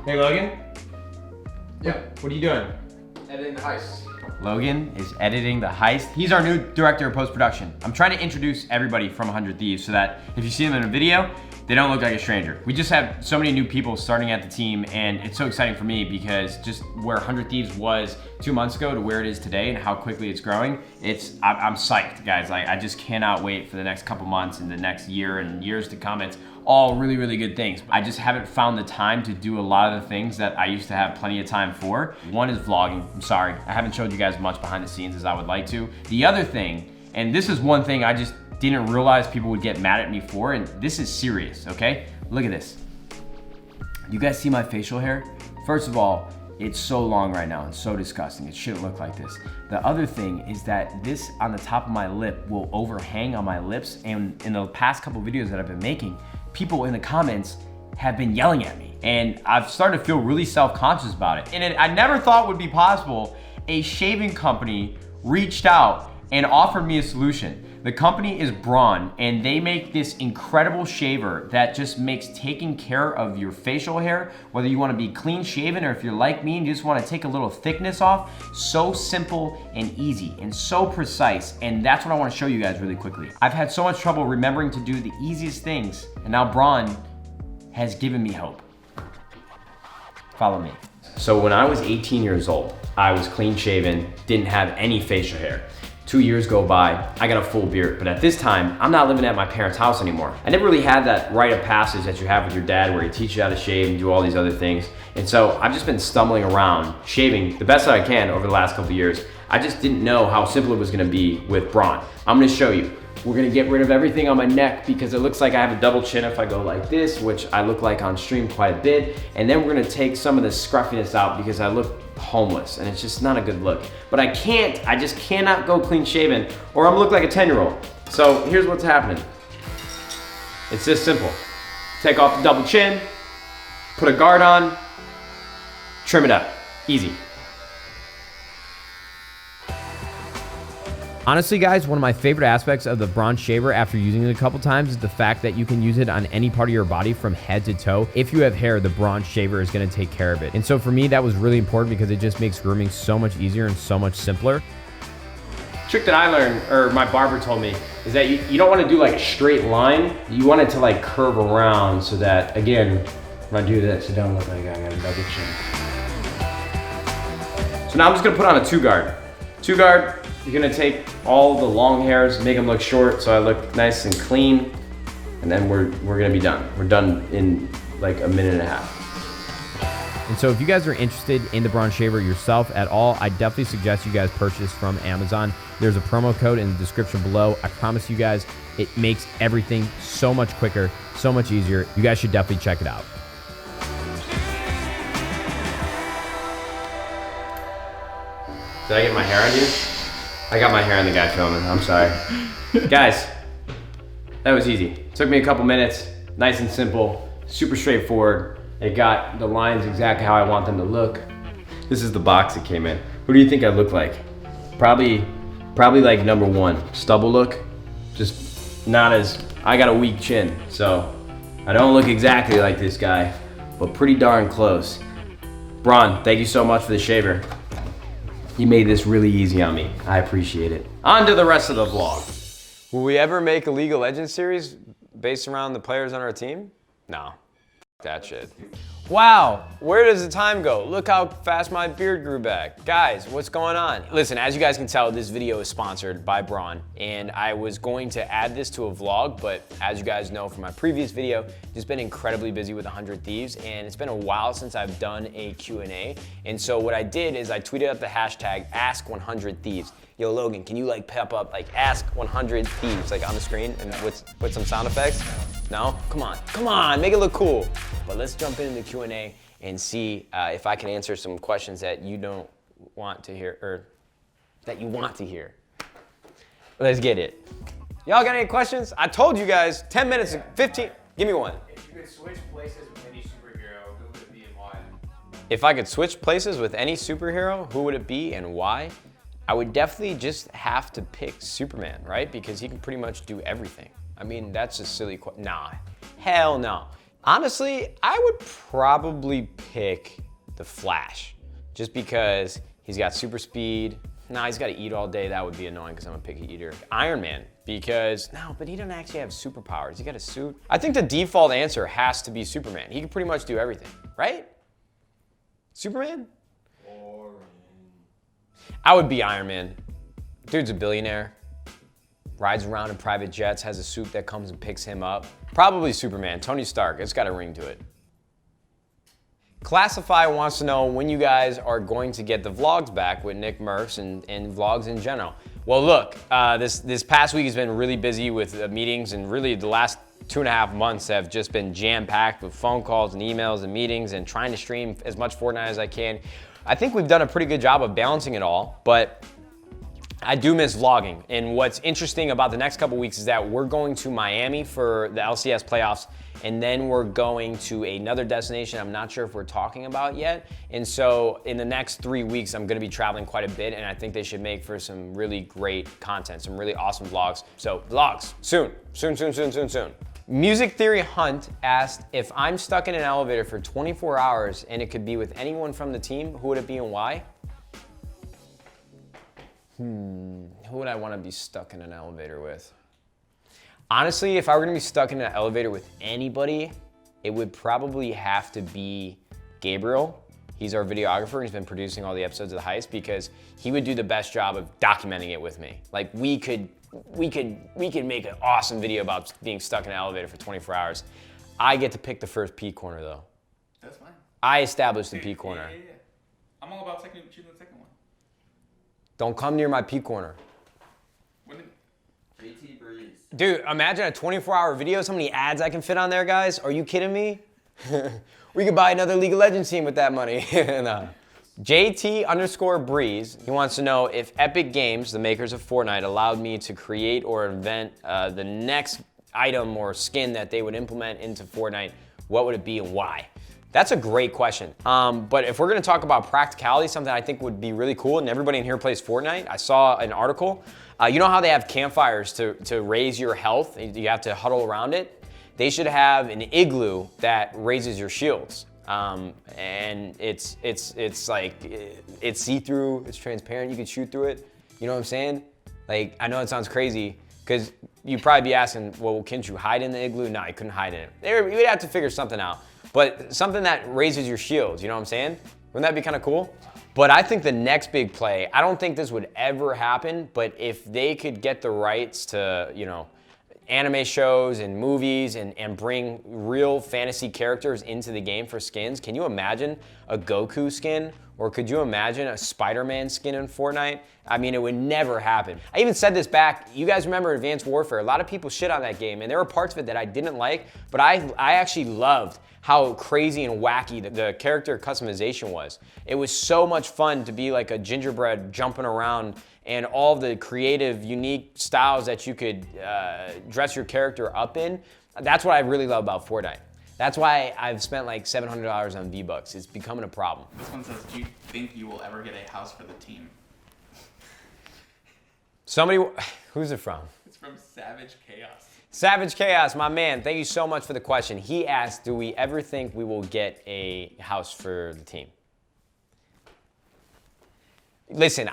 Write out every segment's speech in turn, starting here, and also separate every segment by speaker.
Speaker 1: Hey, Logan?
Speaker 2: Yeah.
Speaker 1: What are you doing?
Speaker 2: Editing the heist.
Speaker 1: Logan is editing the heist. He's our new director of post-production. I'm trying to introduce everybody from 100 Thieves so that if you see them in a video, they don't look like a stranger. We just have so many new people starting at the team, and it's so exciting for me because just where 100 Thieves was 2 months ago to where it is today and how quickly it's growing, I'm psyched, guys. Like, I just cannot wait for the next couple months and the next year and years to come. It's all really, really good things. I just haven't found the time to do a lot of the things that I used to have plenty of time for. One is vlogging. I'm sorry, I haven't showed you guys much behind the scenes as I would like to. The other thing, and this is one thing I just didn't realize people would get mad at me for, and this is serious, okay? Look at this. You guys see my facial hair? First of all, it's so long right now and so disgusting. It shouldn't look like this. The other thing is that this on the top of my lip will overhang on my lips, and in the past couple videos that I've been making, people in the comments have been yelling at me, and I've started to feel really self-conscious about it. And I never thought would be possible. A shaving company reached out and offered me a solution. The company is Braun, and they make this incredible shaver that just makes taking care of your facial hair, whether you wanna be clean shaven or if you're like me and you just wanna take a little thickness off, so simple and easy and so precise. And that's what I wanna show you guys really quickly. I've had so much trouble remembering to do the easiest things, and now Braun has given me hope. Follow me. So when I was 18 years old, I was clean shaven, didn't have any facial hair. 2 years go by, I got a full beard, but at this time, I'm not living at my parents' house anymore. I never really had that rite of passage that you have with your dad where he teaches you how to shave and do all these other things. And so I've just been stumbling around, shaving the best that I can over the last couple of years. I just didn't know how simple it was gonna be with Braun. I'm gonna show you. We're gonna get rid of everything on my neck because it looks like I have a double chin if I go like this, which I look like on stream quite a bit. And then we're gonna take some of the scruffiness out because I look homeless and it's just not a good look. But I just cannot go clean shaven or I'm gonna look like a 10-year-old. So here's what's happening. It's this simple. Take off the double chin, put a guard on, trim it up, easy.
Speaker 3: Honestly, guys, one of my favorite aspects of the Braun shaver after using it a couple times is the fact that you can use it on any part of your body from head to toe. If you have hair, the Braun shaver is gonna take care of it. And so for me, that was really important because it just makes grooming so much easier and so much simpler.
Speaker 1: Trick that I learned, or my barber told me, is that you don't wanna do like a straight line. You want it to like curve around so that, again, when I do this, it don't look like I got a double chin. So now I'm just gonna put on a 2-guard. 2-guard, you're gonna take all the long hairs, make them look short so I look nice and clean, and then we're gonna be done. We're done in like a minute and a half.
Speaker 3: And so if you guys are interested in the Braun shaver yourself at all, I definitely suggest you guys purchase from Amazon. There's a promo code in the description below. I promise you guys, it makes everything so much quicker, so much easier. You guys should definitely check it out.
Speaker 1: Did I get my hair on you? I got my hair on the guy filming, I'm sorry. Guys, that was easy. Took me a couple minutes, nice and simple, super straightforward. It got the lines exactly how I want them to look. This is the box it came in. Who do you think I look like? Probably like #1, stubble look. Just not as, I got a weak chin, so I don't look exactly like this guy, but pretty darn close. Braun, thank you so much for the shaver. You made this really easy on me. I appreciate it. On to the rest of the vlog.
Speaker 4: Will we ever make a League of Legends series based around the players on our team? No, that shit. Wow, where does the time go? Look how fast my beard grew back. Guys, what's going on? Listen, as you guys can tell, this video is sponsored by Braun, and I was going to add this to a vlog, but as you guys know from my previous video, just been incredibly busy with 100 Thieves, and it's been a while since I've done a Q&A, and so what I did is I tweeted out the hashtag #Ask100Thieves. Yo, Logan, can you like pep up like Ask100Thieves like on the screen and with some sound effects? No? Come on, make it look cool. But let's jump into the Q&A and see if I can answer some questions that you don't want to hear, or that you want to hear. Let's get it. Y'all got any questions? I told you guys, 10 minutes, 15, give me one.
Speaker 2: If you could switch places with any superhero, who would it be and why?
Speaker 4: If I could switch places with any superhero, who would it be and why? I would definitely just have to pick Superman, right? Because he can pretty much do everything. I mean, that's a silly question. Nah, hell no. Honestly, I would probably pick the Flash, just because he's got super speed. Nah, he's got to eat all day. That would be annoying because I'm a picky eater. Iron Man, because no, but he doesn't actually have superpowers. He got a suit. I think the default answer has to be Superman. He can pretty much do everything, right? Superman? Boring. I would be Iron Man. Dude's a billionaire. Rides around in private jets, has a suit that comes and picks him up. Probably Superman, Tony Stark, it's got a ring to it. Classify wants to know when you guys are going to get the vlogs back with Nick Murphs and vlogs in general. Well, look, this past week has been really busy with meetings, and really the last 2.5 months have just been jam-packed with phone calls and emails and meetings and trying to stream as much Fortnite as I can. I think we've done a pretty good job of balancing it all, but I do miss vlogging. And what's interesting about the next couple weeks is that we're going to Miami for the LCS playoffs, and then we're going to another destination I'm not sure if we're talking about yet. And so in the next 3 weeks, I'm gonna be traveling quite a bit, and I think they should make for some really great content, some really awesome vlogs. So vlogs, soon. Music Theory Hunt asked, if I'm stuck in an elevator for 24 hours and it could be with anyone from the team, who would it be and why? Who would I want to be stuck in an elevator with? Honestly, if I were going to be stuck in an elevator with anybody, it would probably have to be Gabriel. He's our videographer. He's been producing all the episodes of The Heist because he would do the best job of documenting it with me. Like we could make an awesome video about being stuck in an elevator for 24 hours. I get to pick the first P corner though.
Speaker 2: That's fine.
Speaker 4: I established the P corner.
Speaker 2: Yeah. I'm all about choosing the second one.
Speaker 4: Don't come near my P corner.
Speaker 5: JT Breeze.
Speaker 4: Dude, imagine a 24-hour video, so many ads I can fit on there, guys. Are you kidding me? We could buy another League of Legends team with that money. No. JT_Breeze, he wants to know if Epic Games, the makers of Fortnite, allowed me to create or invent the next item or skin that they would implement into Fortnite, what would it be and why? That's a great question. But if we're gonna talk about practicality, something I think would be really cool, and everybody in here plays Fortnite, I saw an article. You know how they have campfires to raise your health? You have to huddle around it? They should have an igloo that raises your shields. And it's like, it's see-through, it's transparent, you can shoot through it. You know what I'm saying? Like, I know it sounds crazy, because you'd probably be asking, well, couldn't you hide in the igloo? No, you couldn't hide in it. We'd have to figure something out. But something that raises your shields, you know what I'm saying? Wouldn't that be kind of cool? But I think the next big play, I don't think this would ever happen, but if they could get the rights to, you know, anime shows and movies and bring real fantasy characters into the game for skins, can you imagine a Goku skin? Or could you imagine a Spider-Man skin in Fortnite? I mean, it would never happen. I even said this back, you guys remember Advanced Warfare, a lot of people shit on that game, and there were parts of it that I didn't like, but I actually loved how crazy and wacky the character customization was. It was so much fun to be like a gingerbread jumping around, and all the creative, unique styles that you could dress your character up in. That's what I really love about Fortnite. That's why I've spent like $700 on V-Bucks. It's becoming a problem.
Speaker 2: This one says, do you think you will ever get a house for the team?
Speaker 4: Somebody, who's it from?
Speaker 2: It's from Savage Chaos.
Speaker 4: Savage Chaos, my man, thank you so much for the question. He asked, do we ever think we will get a house for the team? Listen,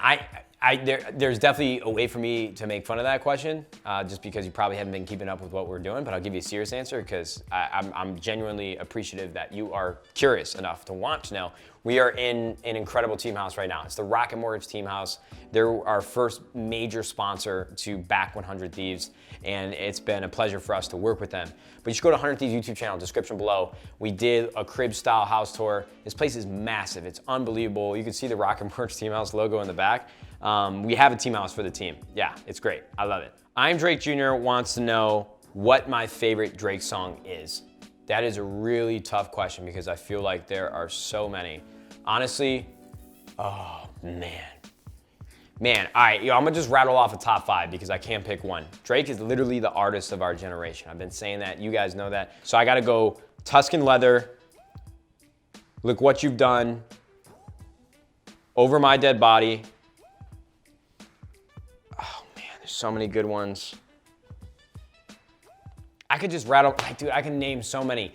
Speaker 4: there's definitely a way for me to make fun of that question, just because you probably haven't been keeping up with what we're doing, but I'll give you a serious answer because I'm genuinely appreciative that you are curious enough to want to know. We are in an incredible team house right now. It's the Rocket Mortgage Team House. They're our first major sponsor to back 100 Thieves, and it's been a pleasure for us to work with them. But you should go to 100 Thieves YouTube channel, description below. We did a crib-style house tour. This place is massive. It's unbelievable. You can see the Rocket Mortgage Team House logo in the back. We have a team house for the team. Yeah, it's great. I love it. I'm Drake Jr. wants to know what my favorite Drake song is. That is a really tough question because I feel like there are so many. Honestly, oh man. Man, all right, I'm gonna just rattle off a top 5 because I can't pick one. Drake is literally the artist of our generation. I've been saying that, you guys know that. So I gotta go Tuscan Leather, Look What You've Done, Over My Dead Body. Oh man, there's so many good ones. I could just rattle, dude, I can name so many.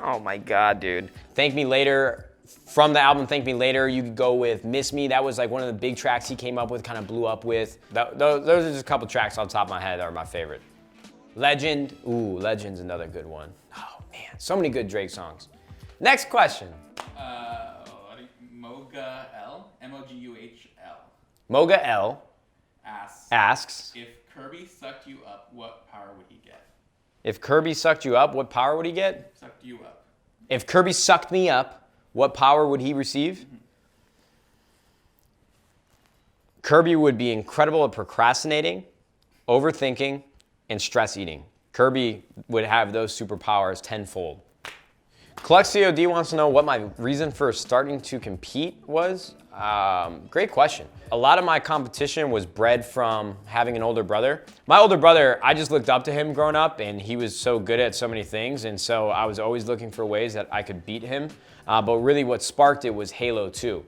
Speaker 4: Oh my God, dude. Thank Me Later. From the album Thank Me Later, you could go with Miss Me. That was like one of the big tracks he came up with, kind of blew up with. Those are just a couple tracks off the top of my head that are my favorite. Legend. Ooh, Legend's another good one. Oh man, so many good Drake songs. Next question.
Speaker 2: Moga L, Moguhl.
Speaker 4: Moga L asks,
Speaker 2: if Kirby sucked you up, what power would he get?
Speaker 4: if Kirby sucked you up, what power would he get?
Speaker 2: Sucked you up.
Speaker 4: If Kirby sucked me up, what power would he receive? Mm-hmm. Kirby would be incredible at procrastinating, overthinking, and stress eating. Kirby would have those superpowers tenfold. Clux COD wants to know what my reason for starting to compete was. Great question. A lot of my competition was bred from having an older brother. My older brother, I just looked up to him growing up, and he was so good at so many things, and so I was always looking for ways that I could beat him. But really what sparked it was Halo 2,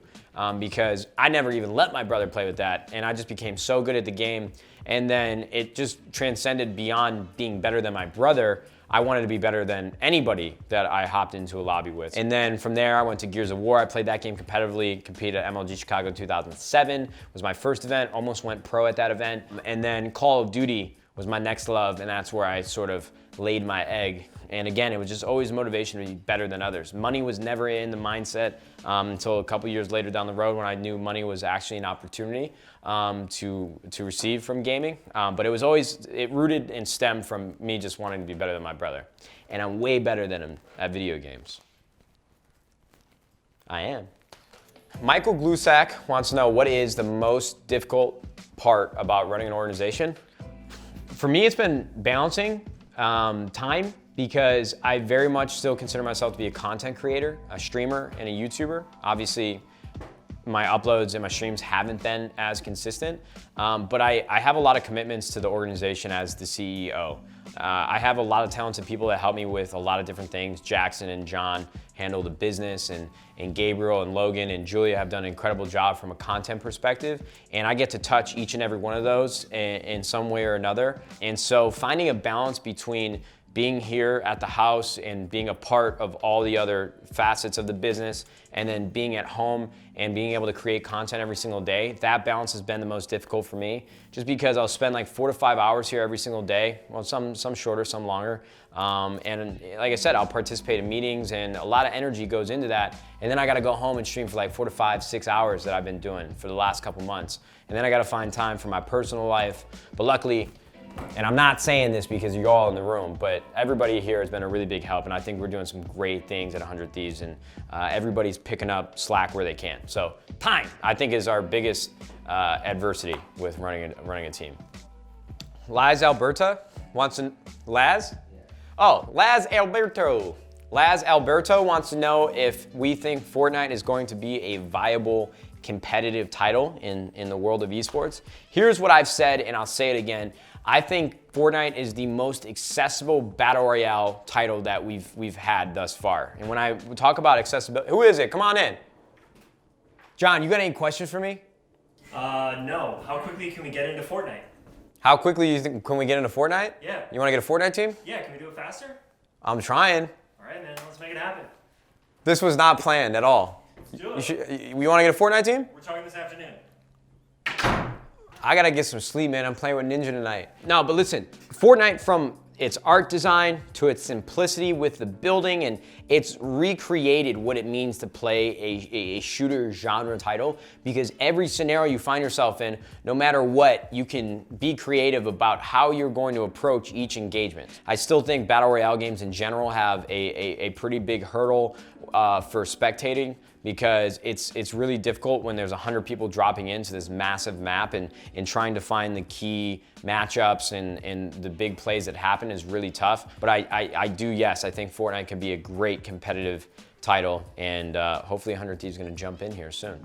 Speaker 4: because I never even let my brother play with that, and I just became so good at the game, and then it just transcended beyond being better than my brother. I wanted to be better than anybody that I hopped into a lobby with. And then from there, I went to Gears of War. I played that game competitively, competed at MLG Chicago 2007, was my first event, almost went pro at that event. And then Call of Duty was my next love, and that's where I sort of laid my egg. And again, it was just always motivation to be better than others. Money was never in the mindset until a couple years later down the road when I knew money was actually an opportunity to receive from gaming. But it was always, it rooted and stemmed from me just wanting to be better than my brother. And I'm way better than him at video games. I am. Michael Glusak wants to know, what is the most difficult part about running an organization? For me, it's been balancing time, because I very much still consider myself to be a content creator, a streamer, and a YouTuber. Obviously, my uploads and my streams haven't been as consistent, but I have a lot of commitments to the organization as the CEO. I have a lot of talented people that help me with a lot of different things. Jackson and John handle the business, and Gabriel and Logan and Julia have done an incredible job from a content perspective, and I get to touch each and every one of those in some way or another. And so finding a balance between being here at the house and being a part of all the other facets of the business, and then being at home and being able to create content every single day, that balance has been the most difficult for me, just because I'll spend like 4 to 5 hours here every single day. Well, some shorter, some longer. And like I said, I'll participate in meetings, and a lot of energy goes into that. And then I gotta go home and stream for like 4 to 5, 6 hours that I've been doing for the last couple months. And then I gotta find time for my personal life. But luckily, and I'm not saying this because you're all in the room, but everybody here has been a really big help, and I think we're doing some great things at 100 Thieves, and everybody's picking up slack where they can. So time, I think, is our biggest adversity with running a team. Laz Alberta wants to, Laz? Oh, Laz Alberto. Laz Alberto wants to know if we think Fortnite is going to be a viable competitive title in the world of esports. Here's what I've said, and I'll say it again. I think Fortnite is the most accessible battle royale title that we've had thus far. And when I talk about accessibility, who is it? Come on in. John, you got any questions for me?
Speaker 5: No. How quickly can we get into Fortnite?
Speaker 4: How quickly can we get into Fortnite?
Speaker 5: Yeah.
Speaker 4: You want to get a Fortnite team?
Speaker 5: Yeah, can we do it faster?
Speaker 4: I'm trying.
Speaker 5: All right, man, let's make it happen.
Speaker 4: This was not planned at all.
Speaker 5: Let's do it.
Speaker 4: You want to get a Fortnite team?
Speaker 5: We're talking this afternoon.
Speaker 4: I gotta get some sleep, man. I'm playing with Ninja tonight. No, but listen, Fortnite, from its art design to its simplicity with the building, and it's recreated what it means to play a shooter genre title, because every scenario you find yourself in, no matter what, you can be creative about how you're going to approach each engagement. I still think battle royale games in general have a pretty big hurdle for spectating, because it's really difficult when there's 100 people dropping into this massive map, and trying to find the key matchups and the big plays that happen is really tough. But I think Fortnite can be a great competitive title, and hopefully 100 Thieves is gonna jump in here soon.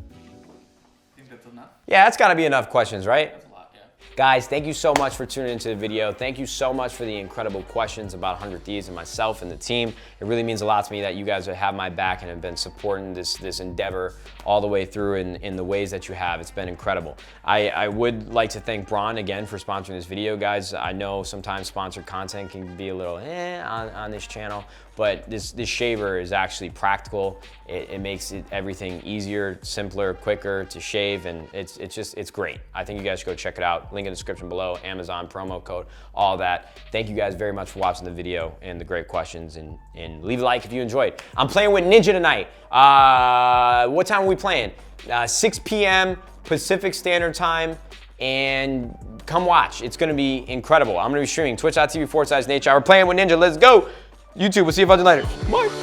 Speaker 2: Think that's enough?
Speaker 4: Yeah, that's gotta be enough questions, right?
Speaker 2: That's a lot, yeah.
Speaker 4: Guys, thank you so much for tuning into the video. Thank you so much for the incredible questions about 100 Thieves and myself and the team. It really means a lot to me that you guys have my back and have been supporting this endeavor all the way through in the ways that you have. It's been incredible. I would like to thank Braun again for sponsoring this video, guys. I know sometimes sponsored content can be a little on this channel, but this shaver is actually practical. It makes everything easier, simpler, quicker to shave, and it's great. I think you guys should go check it out. Link in the description below, Amazon promo code, all that. Thank you guys very much for watching the video and the great questions, and leave a like if you enjoyed. I'm playing with Ninja tonight. What time are we playing? 6 p.m. Pacific Standard Time, and come watch. It's gonna be incredible. I'm gonna be streaming twitch.tv/Nadeshot. We're playing with Ninja. Let's go. YouTube, we'll see you later. Bye.